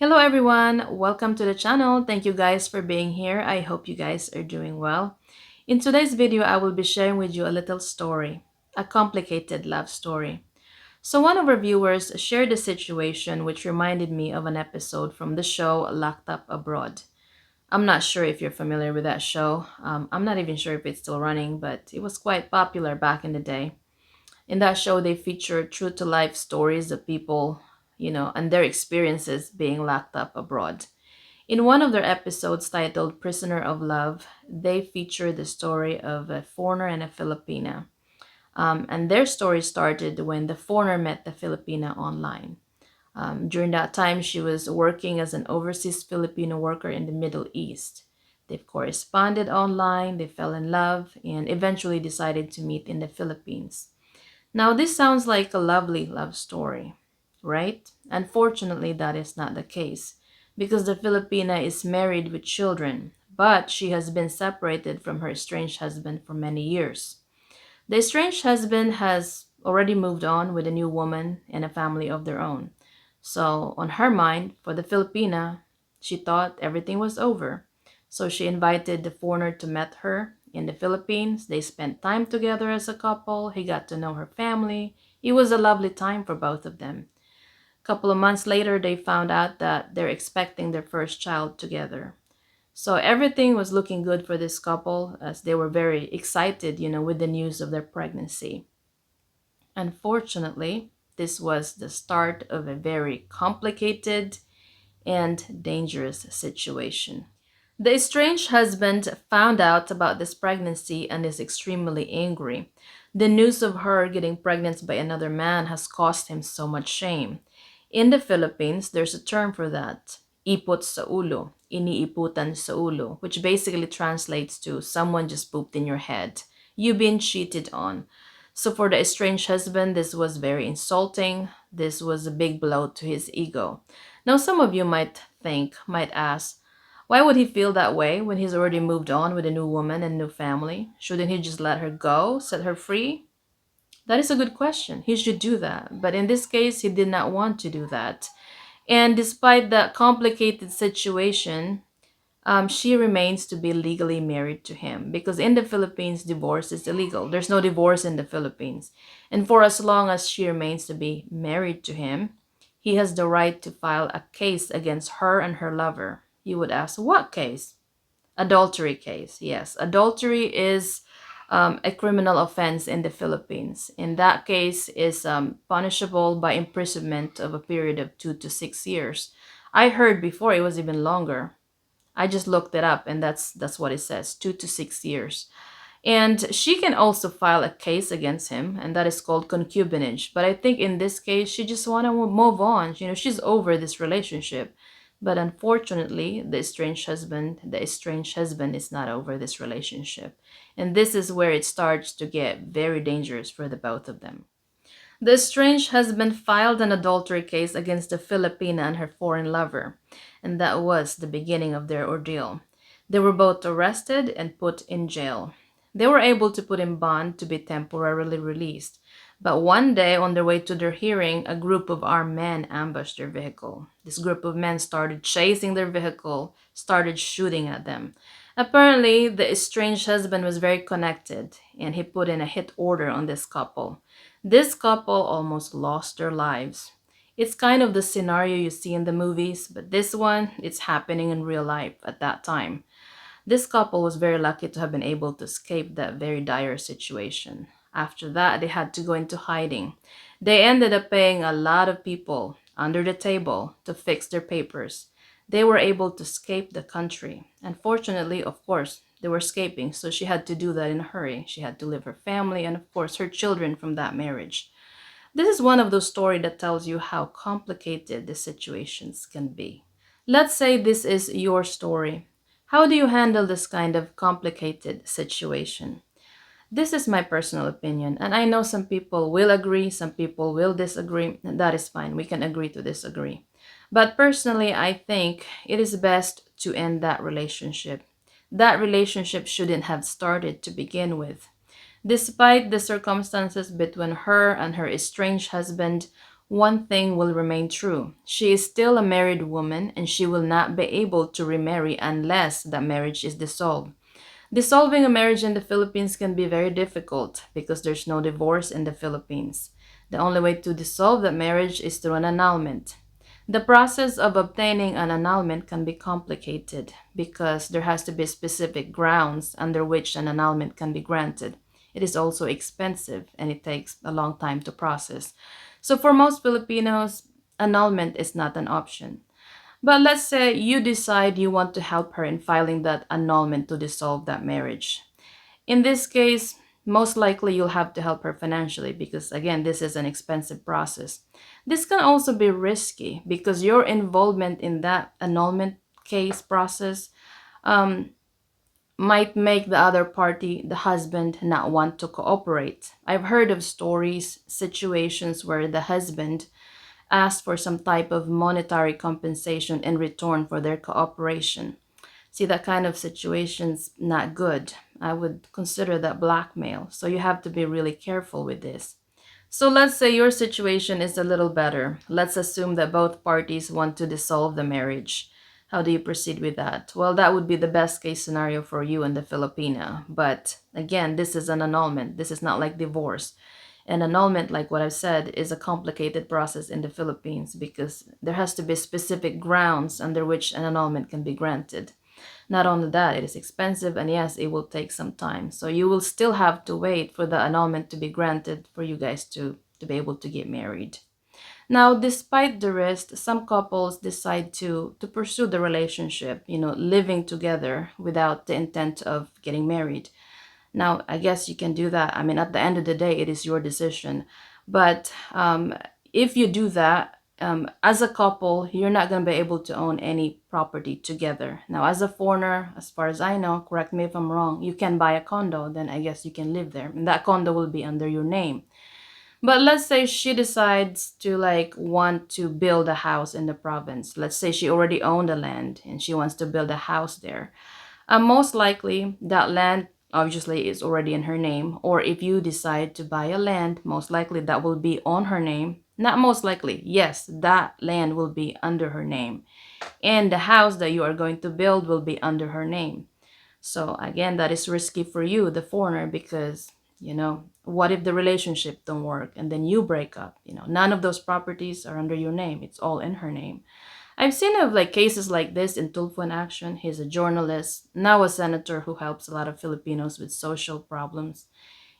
Hello everyone, welcome to the channel. Thank you guys for being here. I hope you guys are doing well. In today's video, I will be sharing with you a little story, a complicated love story. So one of our viewers shared a situation which reminded me of an episode from the show Locked Up Abroad. I'm not sure if you're familiar with that show. I'm not even sure if it's still running, but it was quite popular back in the day. In that show, they feature true to life stories of people, and their experiences being locked up abroad. In one of their episodes titled Prisoner of Love, they feature the story of a foreigner and a Filipina. And their story started when the foreigner met the Filipina online. During that time, she was working as an overseas Filipino worker in the Middle East. They've corresponded online, they fell in love, and eventually decided to meet in the Philippines. Now, this sounds like a lovely love story, right? Unfortunately, that is not the case because the Filipina is married with children, but she has been separated from her estranged husband for many years. The estranged husband has already moved on with a new woman and a family of their own. So, on her mind, for the Filipina, she thought everything was over. So, she invited the foreigner to meet her in the Philippines. They spent time together as a couple. He got to know her family. It was a lovely time for both of them. A couple of months later, they found out that they're expecting their first child together. So everything was looking good for this couple as they were very excited, with the news of their pregnancy. Unfortunately, this was the start of a very complicated and dangerous situation. The estranged husband found out about this pregnancy and is extremely angry. The news of her getting pregnant by another man has caused him so much shame. In the Philippines, there's a term for that, ipot sa ulo, iniiputan sa ulo, which basically translates to someone just pooped in your head. You've been cheated on. So for the estranged husband, this was very insulting. This was a big blow to his ego. Now, some of you might ask, why would he feel that way when he's already moved on with a new woman and new family? Shouldn't he just let her go, set her free? That is a good question. He should do that. But in this case, he did not want to do that. And despite that complicated situation, she remains to be legally married to him because in the Philippines, divorce is illegal. There's no divorce in the Philippines. And for as long as she remains to be married to him, he has the right to file a case against her and her lover. You would ask, what case? Adultery case. Yes, adultery is a criminal offense in the Philippines. In that case, is punishable by imprisonment of a period of 2 to 6 years. I heard before it was even longer. I just looked it up, and that's what it says: 2 to 6 years. And she can also file a case against him, and that is called concubinage. But I think in this case, she just want to move on. She's over this relationship. But unfortunately, the estranged husband is not over this relationship. And this is where it starts to get very dangerous for the both of them. The estranged husband filed an adultery case against the Filipina and her foreign lover, and that was the beginning of their ordeal. They were both arrested and put in jail. They were able to put in bond to be temporarily released, but one day on their way to their hearing, a group of armed men ambushed their vehicle. This group of men started chasing their vehicle, started shooting at them. Apparently, the estranged husband was very connected, and he put in a hit order on this couple. This couple almost lost their lives. It's kind of the scenario you see in the movies, but this one, it's happening in real life at that time. This couple was very lucky to have been able to escape that very dire situation. After that, they had to go into hiding. They ended up paying a lot of people under the table to fix their papers. They were able to escape the country. Unfortunately, of course, they were escaping, so she had to do that in a hurry. She had to leave her family and, of course, her children from that marriage. This is one of those stories that tells you how complicated the situations can be. Let's say this is your story. How do you handle this kind of complicated situation? This is my personal opinion, and I know some people will agree, some people will disagree, and that is fine. We can agree to disagree. But personally, I think it is best to end that relationship. That relationship shouldn't have started to begin with. Despite the circumstances between her and her estranged husband, one thing will remain true. She is still a married woman and she will not be able to remarry unless that marriage is dissolved. Dissolving a marriage in the Philippines can be very difficult because there's no divorce in the Philippines. The only way to dissolve that marriage is through an annulment. The process of obtaining an annulment can be complicated because there has to be specific grounds under which an annulment can be granted. It is also expensive and it takes a long time to process. So for most Filipinos, annulment is not an option. But let's say you decide you want to help her in filing that annulment to dissolve that marriage. In this case, most likely you'll have to help her financially because, again, this is an expensive process. This can also be risky because your involvement in that annulment case process um, might make the other party, the husband, not want to cooperate. I've heard of stories, situations where the husband asked for some type of monetary compensation in return for their cooperation. See, that kind of situation's not good. I would consider that blackmail. So you have to be really careful with this. So let's say your situation is a little better. Let's assume that both parties want to dissolve the marriage. How do you proceed with that? Well, that would be the best case scenario for you and the Filipina. But again, this is an annulment. This is not like divorce. An annulment, like what I've said, is a complicated process in the Philippines because there has to be specific grounds under which an annulment can be granted. Not only that, it is expensive and yes, it will take some time. So you will still have to wait for the annulment to be granted for you guys to be able to get married. Now, despite the risk, some couples decide to pursue the relationship, living together without the intent of getting married. Now, I guess you can do that. I mean, at the end of the day, it is your decision. But if you do that, as a couple, you're not going to be able to own any property together. Now, as a foreigner, as far as I know, correct me if I'm wrong, you can buy a condo, then I guess you can live there. And that condo will be under your name. But let's say she decides to like want to build a house in the province. Let's say she already owned the land and she wants to build a house there. Most likely, that land obviously is already in her name. Or if you decide to buy a land, most likely that will be on her name. Not most likely, yes, that land will be under her name. And the house that you are going to build will be under her name. So again, that is risky for you, the foreigner, because what if the relationship don't work and then you break up? None of those properties are under your name. It's all in her name. I've seen of like cases like this in Tulfo in Action. He's a journalist, now a senator who helps a lot of Filipinos with social problems.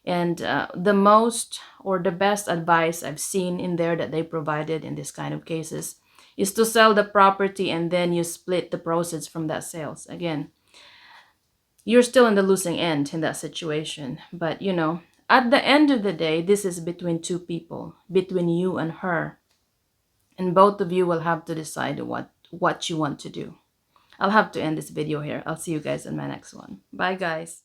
And the most or the best advice I've seen in there that they provided in this kind of cases is to sell the property and then you split the proceeds from that sales. Again, you're still in the losing end in that situation. But at the end of the day, this is between two people, between you and her. And both of you will have to decide what you want to do. I'll have to end this video here. I'll see you guys in my next one. Bye, guys.